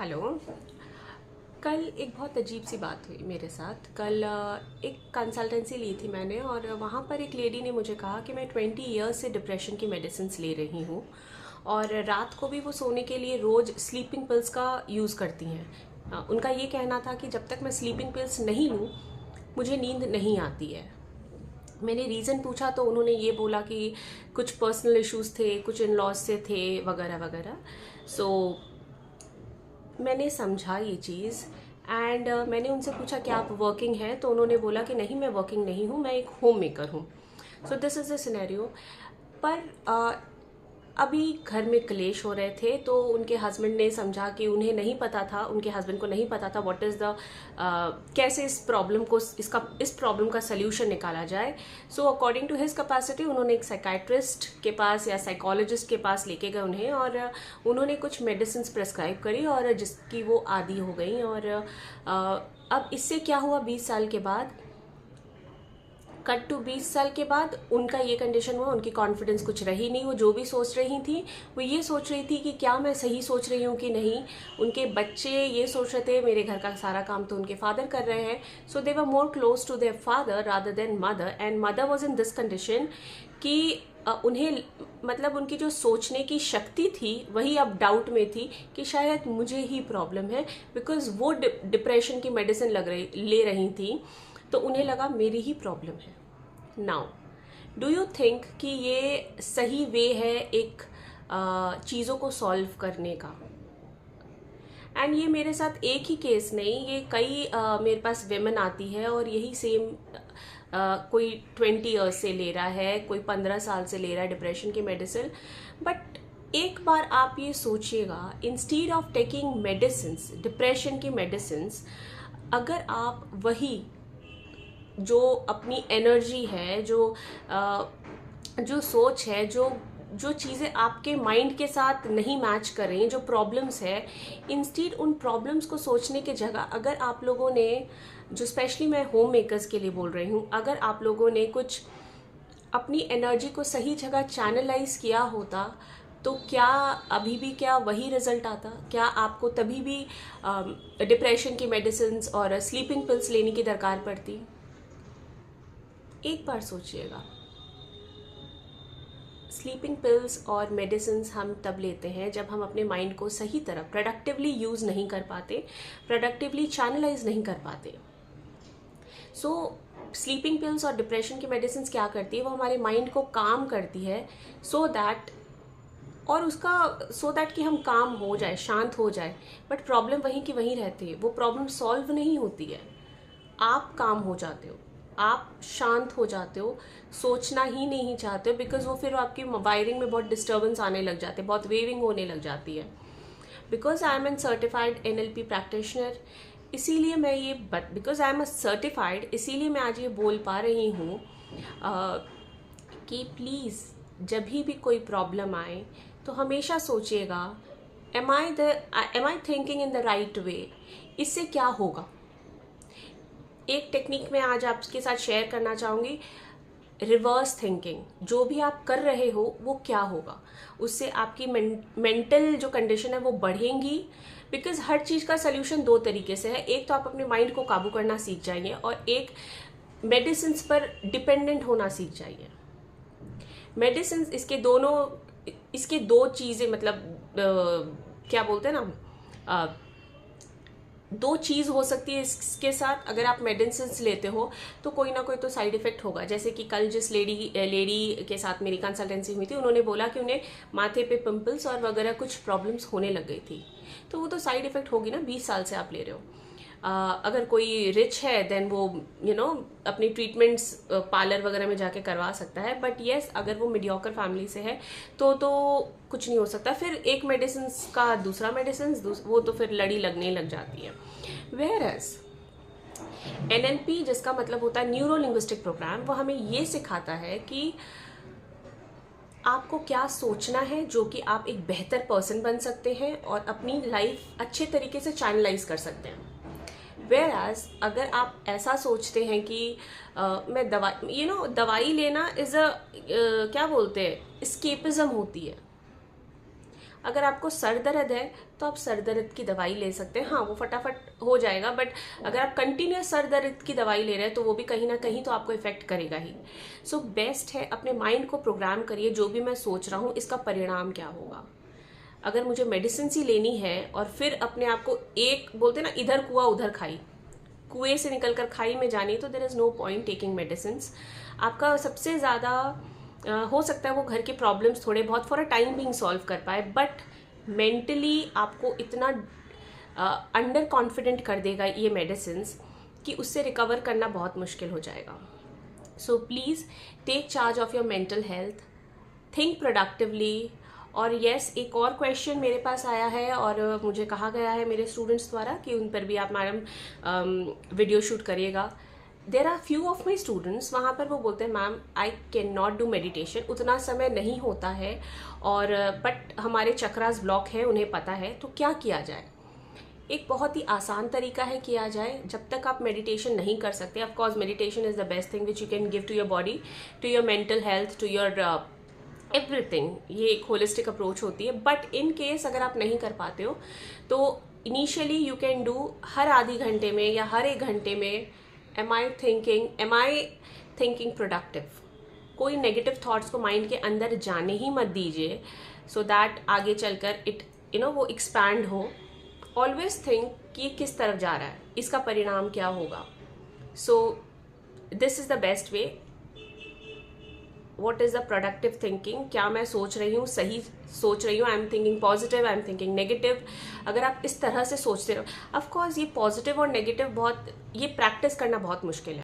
Hello. कल एक बहुत अजीब सी बात हुई मेरे साथ। कल एक कंसल्टेंसी ली थी मैंने, और वहाँ पर एक लेडी ने मुझे कहा कि मैं 20 ईयर्स से डिप्रेशन की मेडिसिन ले रही हूँ, और रात को भी वो सोने के लिए रोज़ स्लीपिंग पिल्स का यूज़ करती हैं। उनका ये कहना था कि जब तक मैं स्लीपिंग पिल्स नहीं लूँ मुझे नींद नहीं आती है। मैंने रीज़न पूछा तो उन्होंने ये बोला कि कुछ पर्सनल इश्यूज़ थे, कुछ इन लॉज से थे, वगैरह वगैरह। सो मैंने समझा ये चीज़, एंड मैंने उनसे पूछा कि आप वर्किंग हैं, तो उन्होंने बोला कि नहीं, मैं वर्किंग नहीं हूँ, मैं एक होम मेकर हूँ। So this is the scenario. पर अभी घर में क्लेश हो रहे थे, तो उनके हस्बैंड ने समझा कि उन्हें नहीं पता था, उनके हस्बैंड को नहीं पता था व्हाट इज़ द कैसे इस प्रॉब्लम का सल्यूशन निकाला जाए। So according to his capacity उन्होंने एक साइकाइट्रिस्ट के पास या साइकोलॉजिस्ट के पास लेके गए उन्हें, और उन्होंने कुछ मेडिसिन प्रेस्क्राइब करी, और जिसकी वो आदी हो गई। और अब इससे क्या हुआ, 20 साल के बाद, कट टू 20 साल के बाद उनका ये कंडीशन हुआ, उनकी कॉन्फिडेंस कुछ रही नहीं। वो जो भी सोच रही थी वो ये सोच रही थी कि क्या मैं सही सोच रही हूँ कि नहीं। उनके बच्चे ये सोच रहे थे मेरे घर का सारा काम तो उनके फादर कर रहे हैं। So they were more close to their father rather than mother, and mother was in this condition कि उन्हें, मतलब उनकी जो सोचने की शक्ति थी वही अब डाउट में थी कि शायद मुझे ही प्रॉब्लम है, बिकॉज वो डिप्रेशन की मेडिसिन ले रही थी, तो उन्हें लगा मेरी ही प्रॉब्लम है। नाउ डू यू थिंक कि ये सही वे है एक चीज़ों को सॉल्व करने का? एंड ये मेरे साथ एक ही केस नहीं, ये कई मेरे पास वेमेन आती है और यही सेम कोई 20 ईयर्स से ले रहा है, कोई 15 साल से ले रहा है डिप्रेशन की मेडिसिन। बट एक बार आप ये सोचिएगा, instead of taking medicine, depression की मेडिसिन, अगर आप वही जो अपनी एनर्जी है, जो सोच है, जो चीज़ें आपके माइंड के साथ नहीं मैच कर रही हैं, जो प्रॉब्लम्स है, इंस्टीड उन प्रॉब्लम्स को सोचने की जगह अगर आप लोगों ने, जो स्पेशली मैं होम मेकर्स के लिए बोल रही हूँ, अगर आप लोगों ने कुछ अपनी एनर्जी को सही जगह चैनलाइज किया होता, तो क्या अभी भी क्या वही रिजल्ट आता? क्या आपको तभी भी डिप्रेशन की मेडिसिन और स्लीपिंग पिल्स लेने की दरकार पड़ती? एक बार सोचिएगा। स्लीपिंग पिल्स और मेडिसिन हम तब लेते हैं जब हम अपने माइंड को सही तरह प्रोडक्टिवली यूज़ नहीं कर पाते, प्रोडक्टिवली चैनलाइज नहीं कर पाते। सो स्लीपिंग पिल्स और डिप्रेशन की मेडिसिन क्या करती है, वो हमारे माइंड को काम करती है, सो दैट कि हम काम हो जाए, शांत हो जाए। बट प्रॉब्लम वहीं की वहीं रहती है, वो प्रॉब्लम सॉल्व नहीं होती है। आप काम हो जाते हो, आप शांत हो जाते हो, सोचना ही नहीं चाहते हो, बिकॉज वो फिर आपकी वायरिंग में बहुत डिस्टर्बेंस आने लग जाते हैं, बहुत वेविंग होने लग जाती है। Because I am an certified NLP practitioner, इसीलिए मैं ये because I am a certified, इसीलिए मैं आज ये बोल पा रही हूँ कि प्लीज़ जब भी कोई प्रॉब्लम आए तो हमेशा सोचिएगा, am I thinking in the right way, इससे क्या होगा। एक टेक्निक मैं आज आपके साथ शेयर करना चाहूँगी, रिवर्स थिंकिंग। जो भी आप कर रहे हो वो क्या होगा, उससे आपकी मेंटल जो कंडीशन है वो बढ़ेंगी। बिकॉज हर चीज़ का सल्यूशन दो तरीके से है, एक तो आप अपने माइंड को काबू करना सीख जाइए, और एक मेडिसिन पर डिपेंडेंट होना सीख जाइए। मेडिसिन इसके दो चीज़ें, मतलब क्या बोलते हैं ना, दो चीज़ हो सकती है इसके साथ। अगर आप मेडिसिन लेते हो तो कोई ना कोई तो साइड इफेक्ट होगा। जैसे कि कल जिस लेडी के साथ मेरी कंसल्टेंसी हुई थी, उन्होंने बोला कि उन्हें माथे पे पिंपल्स और वगैरह कुछ प्रॉब्लम्स होने लग गई थी, तो वो तो साइड इफेक्ट होगी ना, 20 साल से आप ले रहे हो। अगर कोई रिच है देन वो अपनी ट्रीटमेंट्स पार्लर वगैरह में जाके करवा सकता है। बट येस, अगर वो मीडियोकर फैमिली से है तो कुछ नहीं हो सकता। फिर एक मेडिसिन का दूसरा मेडिसिन, वो तो फिर लड़ी लगने लग जाती है। वेयर एज NLP, जिसका मतलब होता है न्यूरो लिंग्विस्टिक प्रोग्राम, वो हमें ये सिखाता है कि आपको क्या सोचना है, जो कि आप एक बेहतर पर्सन बन सकते हैं और अपनी लाइफ अच्छे तरीके से चैनलाइज कर सकते हैं। वेयर एज अगर आप ऐसा सोचते हैं कि मैं दवाई लेना इज क्या बोलते हैं, स्केपिज्म होती है। अगर आपको सर दर्द है तो आप सर दर्द की दवाई ले सकते हैं, हाँ वो फटाफट हो जाएगा, बट अगर आप कंटिन्यूस सर दर्द की दवाई ले रहे हैं तो वो भी कहीं ना कहीं तो आपको इफेक्ट करेगा ही। सो बेस्ट है अपने माइंड को प्रोग्राम करिए, जो भी मैं सोच रहा हूँ इसका परिणाम क्या होगा। अगर मुझे मेडिसिन ही लेनी है और फिर अपने आप को एक बोलते ना इधर कुआं उधर खाई, कुएं से निकलकर खाई में जानी, तो there is no point taking medicine. आपका सबसे ज़्यादा हो सकता है वो घर के प्रॉब्लम्स थोड़े बहुत for a time being solve कर पाए, बट मेंटली आपको इतना अंडर कॉन्फिडेंट कर देगा ये मेडिसिन कि उससे रिकवर करना बहुत मुश्किल हो जाएगा। So please take charge of your mental health, think productively. और यस, एक और क्वेश्चन मेरे पास आया है और मुझे कहा गया है मेरे स्टूडेंट्स द्वारा कि उन पर भी आप मैडम वीडियो शूट करिएगा। There are few of my students, वहाँ पर वो बोलते हैं ma'am I can not do meditation, उतना समय नहीं होता है और बट हमारे चक्रास ब्लॉक है, उन्हें पता है, तो क्या किया जाए। एक बहुत ही आसान तरीका है किया जाए। जब तक आप मेडिटेशन नहीं कर सकते, of course meditation is the best thing which you can give to your body, to your mental health, to your everything. ये एक होलिस्टिक अप्रोच होती है, बट इन केस अगर आप नहीं कर पाते हो तो initially you can do her आधी घंटे में या हर 1 घंटे में एम आई थिंकिंग प्रोडक्टिव। कोई नेगेटिव थॉट्स को माइंड के अंदर जाने ही मत दीजिए, सो दैट आगे चलकर इट वो एक्सपैंड हो। ऑलवेज थिंक कि किस तरफ जा रहा है, इसका परिणाम क्या होगा। So this is the best way. What is the productive thinking, क्या मैं सोच रही हूँ सही सोच रही हूँ, I am thinking positive, I am thinking negative. अगर आप इस तरह से सोचते रहो, ऑफ कोर्स ये पॉजिटिव और नेगेटिव बहुत, ये प्रैक्टिस करना बहुत मुश्किल है।